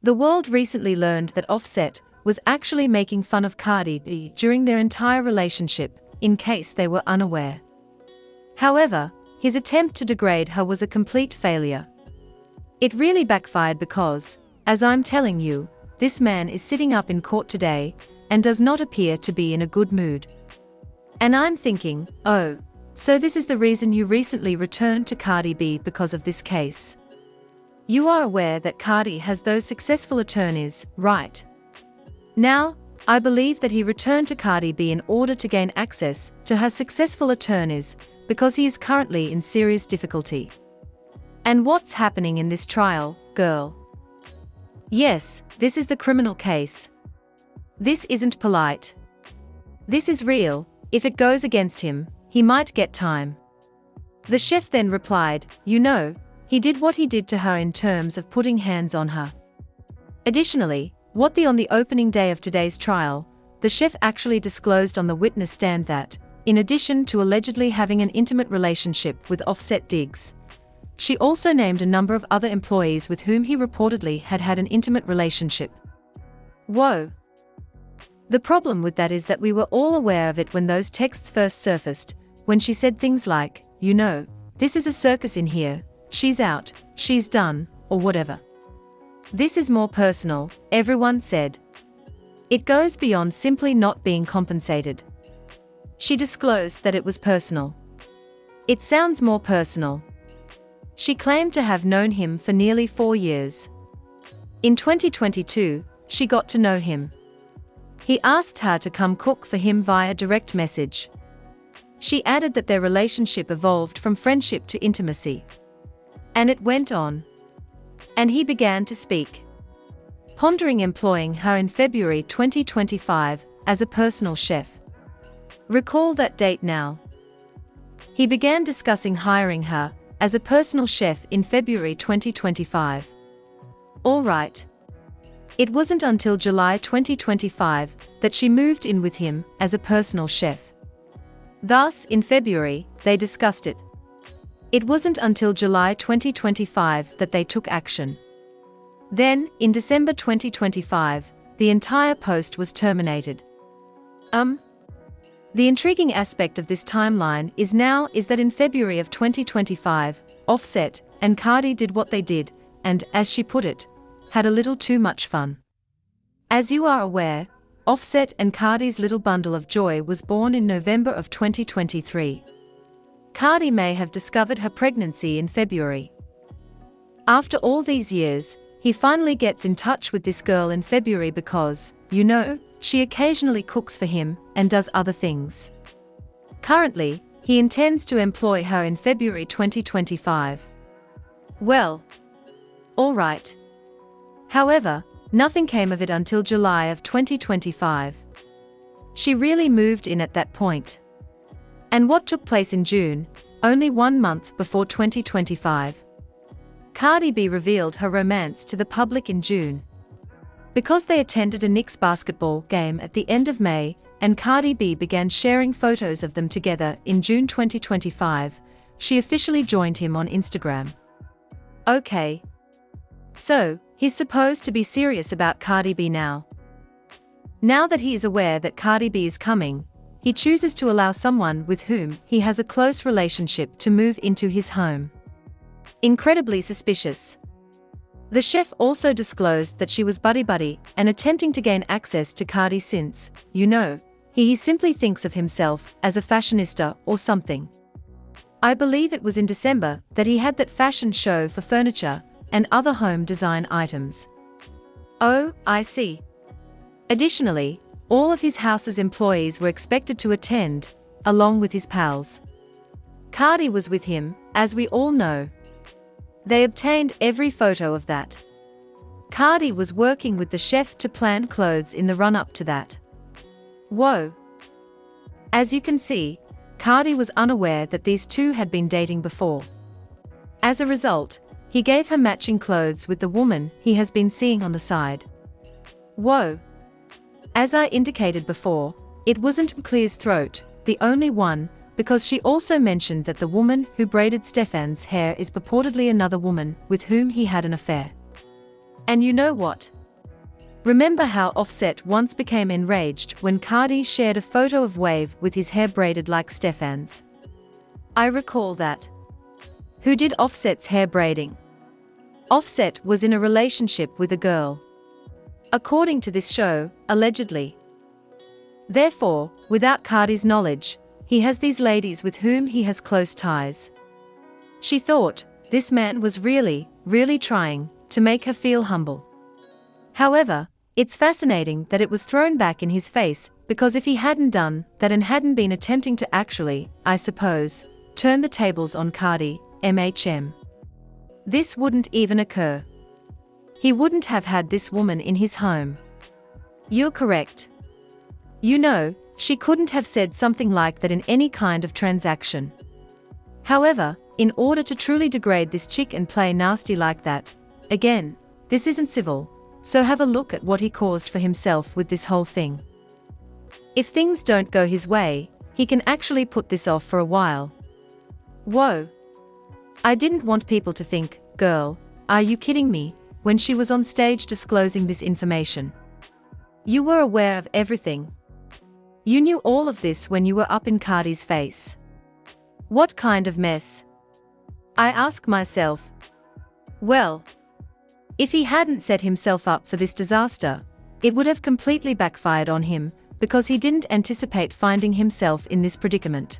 The world recently learned that Offset was actually making fun of Cardi B during their entire relationship, in case they were unaware. However, his attempt to degrade her was a complete failure. It really backfired because, as I'm telling you, this man is sitting up in court today and does not appear to be in a good mood. And I'm thinking, oh, so this is the reason you recently returned to Cardi B because of this case. You are aware that Cardi has those successful attorneys, right? Now, I believe that he returned to Cardi B in order to gain access to her successful attorneys because he is currently in serious difficulty. And what's happening in this trial, girl? Yes, this is the criminal case. This isn't polite. This is real. If it goes against him, he might get time. The chef then replied, you know, he did what he did to her in terms of putting hands on her. Additionally, on the opening day of today's trial, the chef actually disclosed on the witness stand that, in addition to allegedly having an intimate relationship with Offset Diggs, she also named a number of other employees with whom he reportedly had an intimate relationship. Whoa. The problem with that is that we were all aware of it when those texts first surfaced, when she said things like, you know, this is a circus in here, she's out, she's done, or whatever. This is more personal, everyone said. It goes beyond simply not being compensated. She disclosed that it was personal. It sounds more personal. She claimed to have known him for nearly 4 years. In 2022, she got to know him. He asked her to come cook for him via direct message. She added that their relationship evolved from friendship to intimacy. And it went on. And he began to speak. Pondering employing her in February 2025 as a personal chef. Recall that date now. He began discussing hiring her as a personal chef in February 2025. All right. It wasn't until July 2025 that she moved in with him as a personal chef. Thus, in February, they discussed it. It wasn't until July 2025 that they took action. Then, in December 2025, the entire post was terminated. The intriguing aspect of this timeline is that in February of 2025, Offset and Cardi did what they did, and, as she put it, had a little too much fun. As you are aware, Offset and Cardi's little bundle of joy was born in November of 2023. Cardi may have discovered her pregnancy in February. After all these years, he finally gets in touch with this girl in February because, you know, she occasionally cooks for him and does other things. Currently, he intends to employ her in February 2025. Well, all right. However, nothing came of it until July of 2025. She really moved in at that point. And what took place in June, only 1 month before 2025? Cardi B revealed her romance to the public in June. Because they attended a Knicks basketball game at the end of May, and Cardi B began sharing photos of them together in June 2025, she officially joined him on Instagram. Okay. So, he's supposed to be serious about Cardi B now. Now that he is aware that Cardi B is coming, he chooses to allow someone with whom he has a close relationship to move into his home. Incredibly suspicious. The chef also disclosed that she was buddy-buddy and attempting to gain access to Cardi since, you know, he simply thinks of himself as a fashionista or something. I believe it was in December that he had that fashion show for furniture and other home design items. Oh, I see. Additionally, all of his house's employees were expected to attend, along with his pals. Cardi was with him, as we all know. They obtained every photo of that. Cardi was working with the chef to plan clothes in the run-up to that. Whoa. As you can see, Cardi was unaware that these two had been dating before. As a result, he gave her matching clothes with the woman he has been seeing on the side. Whoa. As I indicated before, it wasn't Clear's throat, the only one, because she also mentioned that the woman who braided Stefon's hair is purportedly another woman with whom he had an affair. And you know what? Remember how Offset once became enraged when Cardi shared a photo of Wave with his hair braided like Stefon's? I recall that. Who did Offset's hair braiding? Offset was in a relationship with a girl. According to this show, allegedly. Therefore, without Cardi's knowledge, he has these ladies with whom he has close ties. She thought this man was really trying to make her feel humble. However, it's fascinating that it was thrown back in his face, because if he hadn't done that and hadn't been attempting to actually, I suppose, turn the tables on Cardi, this wouldn't even occur. He wouldn't have had this woman in his home. You're correct. You know, she couldn't have said something like that in any kind of transaction. However, in order to truly degrade this chick and play nasty like that, again, this isn't civil, so have a look at what he caused for himself with this whole thing. If things don't go his way, he can actually put this off for a while. Whoa. I didn't want people to think, girl, are you kidding me, when she was on stage disclosing this information. You were aware of everything. You knew all of this when you were up in Cardi's face. What kind of mess? I ask myself. Well, if he hadn't set himself up for this disaster, it would have completely backfired on him, because he didn't anticipate finding himself in this predicament.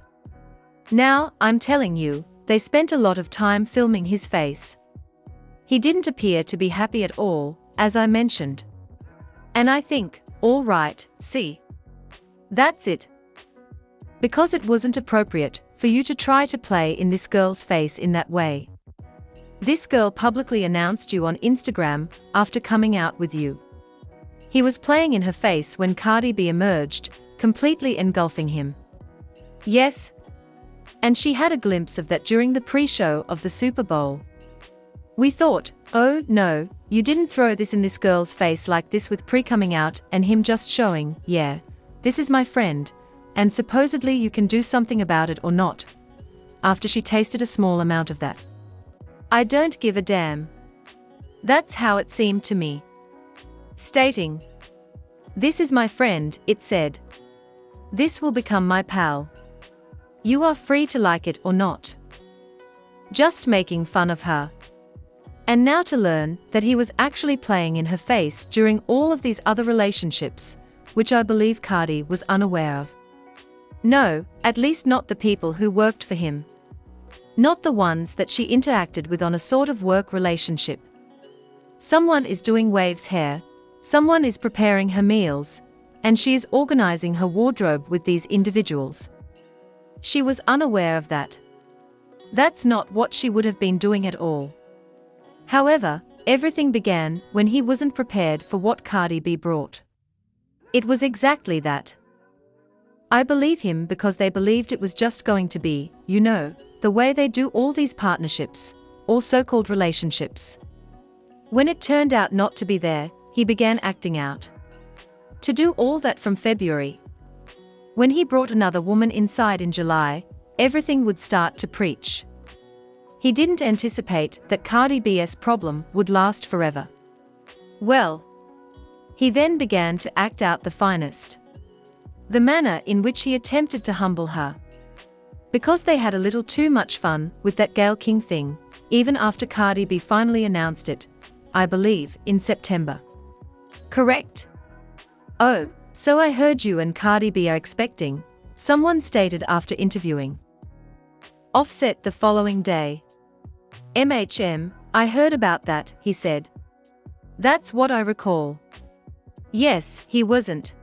Now, I'm telling you, they spent a lot of time filming his face. He didn't appear to be happy at all, as I mentioned. And I think, all right, see. That's it. Because it wasn't appropriate for you to try to play in this girl's face in that way. This girl publicly announced you on Instagram after coming out with you. He was playing in her face when Cardi B emerged, completely engulfing him. Yes. And she had a glimpse of that during the pre-show of the Super Bowl. We thought, oh no, you didn't throw this in this girl's face like this with pre-coming out and him just showing, yeah, this is my friend, and supposedly you can do something about it or not. After she tasted a small amount of that. I don't give a damn. That's how it seemed to me. Stating, this is my friend, it said. This will become my pal. You are free to like it or not. Just making fun of her. And now to learn that he was actually playing in her face during all of these other relationships, which I believe Cardi was unaware of. No, at least not the people who worked for him. Not the ones that she interacted with on a sort of work relationship. Someone is doing Wave's hair, someone is preparing her meals, and she is organizing her wardrobe with these individuals. She was unaware of that. That's not what she would have been doing at all. However, everything began when he wasn't prepared for what Cardi B brought. It was exactly that. I believe him because they believed it was just going to be, you know, the way they do all these partnerships, or so-called relationships. When it turned out not to be there, he began acting out. To do all that from February. When he brought another woman inside in July, everything would start to preach. He didn't anticipate that Cardi B's problem would last forever. Well, he then began to act out the finest. The manner in which he attempted to humble her. Because they had a little too much fun with that Gayle King thing, even after Cardi B finally announced it, I believe, in September. Correct? Oh, so I heard you and Cardi B are expecting, someone stated after interviewing Offset the following day. I heard about that, he said. That's what I recall. Yes, he wasn't.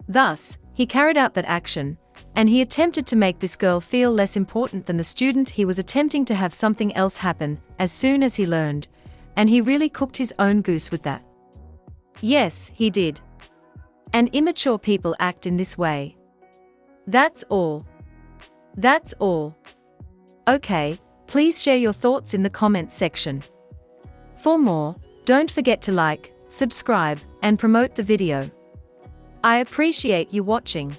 Thus, he carried out that action, and he attempted to make this girl feel less important than the student. He was attempting to have something else happen as soon as he learned, and he really cooked his own goose with that. Yes, he did. And immature people act in this way. That's all. That's all. Okay, please share your thoughts in the comments section. For more, don't forget to like, subscribe, and promote the video. I appreciate you watching.